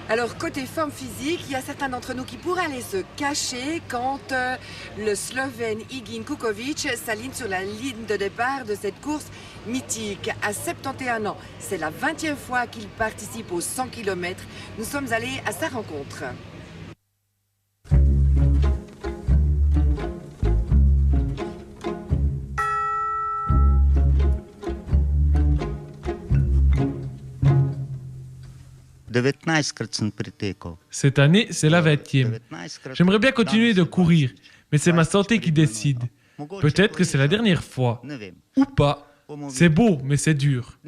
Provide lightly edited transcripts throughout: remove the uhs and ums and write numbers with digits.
Alors, côté forme physique, il y a certains d'entre nous qui pourraient aller se cacher quand le Slovène Egin Kukovic s'aligne sur la ligne de départ de cette course mythique. À 71 ans, c'est la 20e fois qu'il participe aux 100 km. Nous sommes allés à sa rencontre. Cette année, c'est la 20e. J'aimerais bien continuer de courir, mais c'est ma santé qui décide. Peut-être que c'est la dernière fois. Ou pas. C'est beau, mais c'est dur.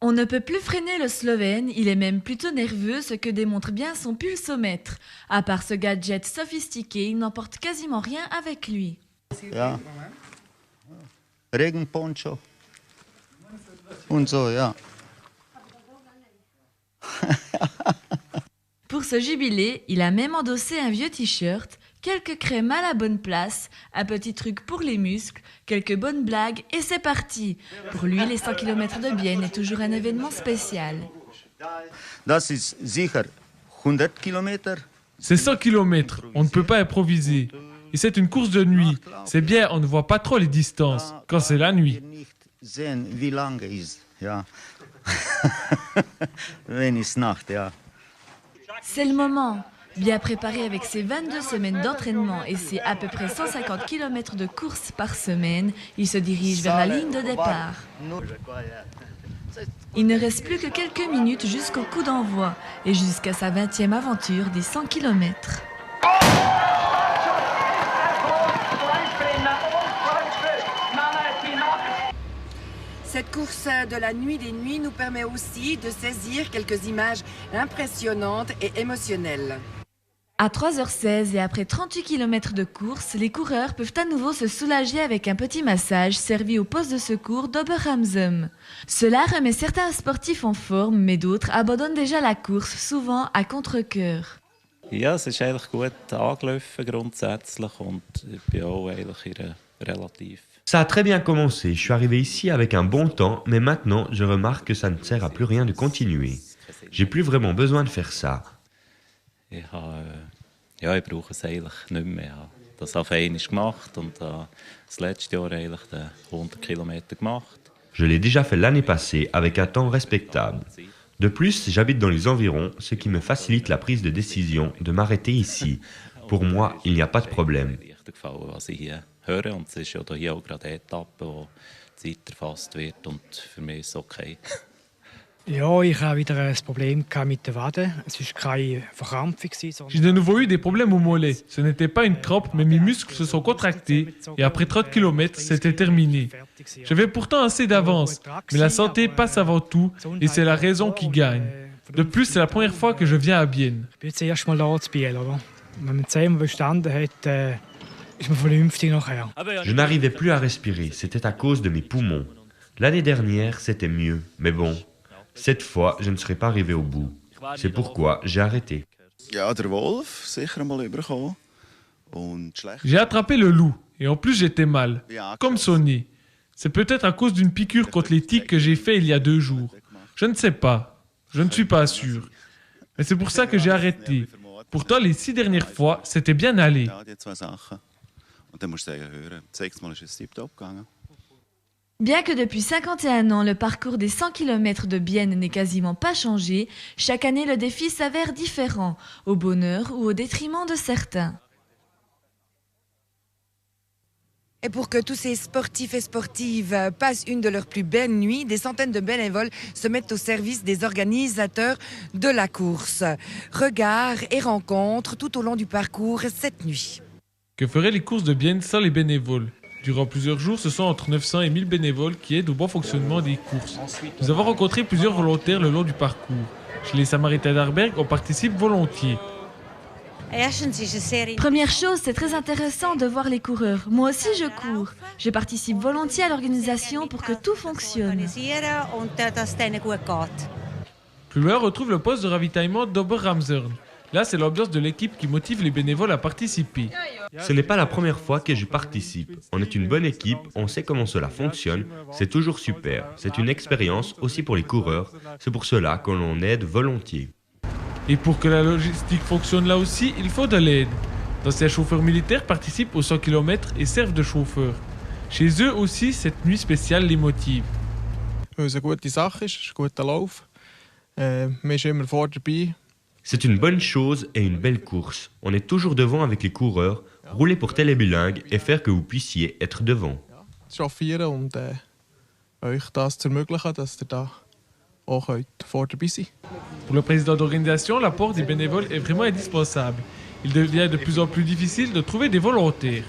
On ne peut plus freiner le Slovène, il est même plutôt nerveux, ce que démontre bien son pulsomètre. À part ce gadget sophistiqué, il n'emporte quasiment rien avec lui. Ja. Regenponcho. Und so, ja. Pour ce jubilé, il a même endossé un vieux t-shirt, quelques crèmes à la bonne place, un petit truc pour les muscles, quelques bonnes blagues et c'est parti. Pour lui, les 100 km de Bienne est toujours un événement spécial. Das ist sicher 100 Kilometer. C'est 100 km, on ne peut pas improviser. Et c'est une course de nuit. C'est bien, on ne voit pas trop les distances quand c'est la nuit. C'est le moment. Bien préparé avec ses 22 semaines d'entraînement et ses à peu près 150 km de course par semaine, il se dirige vers la ligne de départ. Il ne reste plus que quelques minutes jusqu'au coup d'envoi et jusqu'à sa 20e aventure des 100 km. Cette course de la nuit des nuits nous permet aussi de saisir quelques images impressionnantes et émotionnelles. À 3h16 et après 38 km de course, les coureurs peuvent à nouveau se soulager avec un petit massage servi au poste de secours d'Oberhamsum. Cela remet certains sportifs en forme, mais d'autres abandonnent déjà la course, souvent à contre-cœur. Ja, es ist eigentlich gut angelaufen grundsätzlich und ich bin auch eigentlich relativ. Ça a très bien commencé, je suis arrivé ici avec un bon temps, mais maintenant je remarque que ça ne sert à plus rien de continuer. J'ai plus vraiment besoin de faire ça. Ich brauche es eigentlich nicht mehr. Ich habe das auf einmal gemacht und das letzte Jahr eigentlich 100 Kilometer gemacht. Je l'ai déjà fait l'année passée avec un temps respectable. De plus, j'habite dans les environs, ce qui me facilite la prise de décision de m'arrêter ici. Pour moi, il n'y a pas de problème. Und es ist ja hier auch gerade eine Etappe, wo Zeit erfasst wird und für mich ist es okay. Ja, ich habe wieder ein Problem mit den Waden. Es war keine Verkrampfung. J'ai de nouveau eu des problèmes au mollet. Ce n'était pas une crampe, mais mes muscles se sont contractés et après 30 km, c'était terminé. J'avais pourtant assez d'avance, mais la santé passe avant tout et c'est la raison qui gagne. De plus, c'est la première fois que je viens à Bienne. Ich bin jetzt erst mal da zu Biel, oder? Wenn man 10 bestanden hat, ist man vernünftig nachher. Je n'arrivais plus à respirer, c'était à cause de mes poumons. L'année dernière, c'était mieux, mais bon, cette fois, je ne serais pas arrivé au bout. C'est pourquoi j'ai arrêté. Ja, der Wolf, sicher mal überkommen. Und schlecht. J'ai attrapé le loup et en plus j'étais mal, comme sonné. C'est peut-être à cause d'une piqûre contre les tiques que j'ai fait il y a 2 jours. Je ne sais pas, je ne suis pas sûr. Mais c'est pour ça que j'ai arrêté. Pourtant, les 6 dernières fois, c'était bien allé. Ja, die zwei Sachen. Und dann musst du sagen, hören, 6 Mal ist es tiptop gegangen. Bien que depuis 51 ans, le parcours des 100 km de Bienne n'ait quasiment pas changé, chaque année le défi s'avère différent, au bonheur ou au détriment de certains. Et pour que tous ces sportifs et sportives passent une de leurs plus belles nuits, des centaines de bénévoles se mettent au service des organisateurs de la course. Regards et rencontres tout au long du parcours cette nuit. Que feraient les courses de Bienne sans les bénévoles? Durant plusieurs jours, ce sont entre 900 et 1000 bénévoles qui aident au bon fonctionnement des courses. Nous avons rencontré plusieurs volontaires le long du parcours. Chez les Samaritains d'Arberg, on participe volontiers. Première chose, c'est très intéressant de voir les coureurs. Moi aussi, je cours. Je participe volontiers à l'organisation pour que tout fonctionne. Plus loin, on retrouve le poste de ravitaillement d'Oberramsern. Là, c'est l'ambiance de l'équipe qui motive les bénévoles à participer. Ce n'est pas la première fois que je participe. On est une bonne équipe, on sait comment cela fonctionne, c'est toujours super. C'est une expérience aussi pour les coureurs, c'est pour cela que l'on aide volontiers. Et pour que la logistique fonctionne là aussi, il faut de l'aide. D'anciens chauffeurs militaires participent aux 100 km et servent de chauffeurs. Chez eux aussi, cette nuit spéciale les motive. Weil es eine gute Sache ist, ein guter Lauf. Man ist immer vor dabei. C'est une bonne chose et une belle course. On est toujours devant avec les coureurs, rouler pour Télébilingue et faire que vous puissiez être devant. Chauffieren und euch das zu ermöglichen, dass ihr da auch vor dabei sein könnt. Pour le président d'organisation, l'apport des bénévoles est vraiment indispensable. Il devient de plus en plus difficile de trouver des volontaires.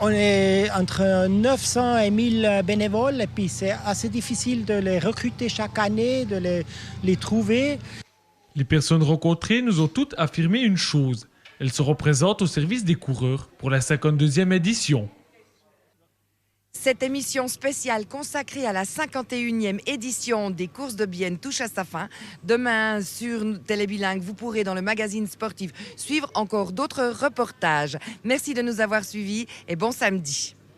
On est entre 900 et 1000 bénévoles et puis c'est assez difficile de les recruter chaque année, de les trouver. Les personnes rencontrées nous ont toutes affirmé une chose. Elles se représentent au service des coureurs pour la 52e édition. Cette émission spéciale consacrée à la 51e édition des courses de Bienne touche à sa fin. Demain, sur Télébilingue, vous pourrez, dans le magazine sportif, suivre encore d'autres reportages. Merci de nous avoir suivis et bon samedi.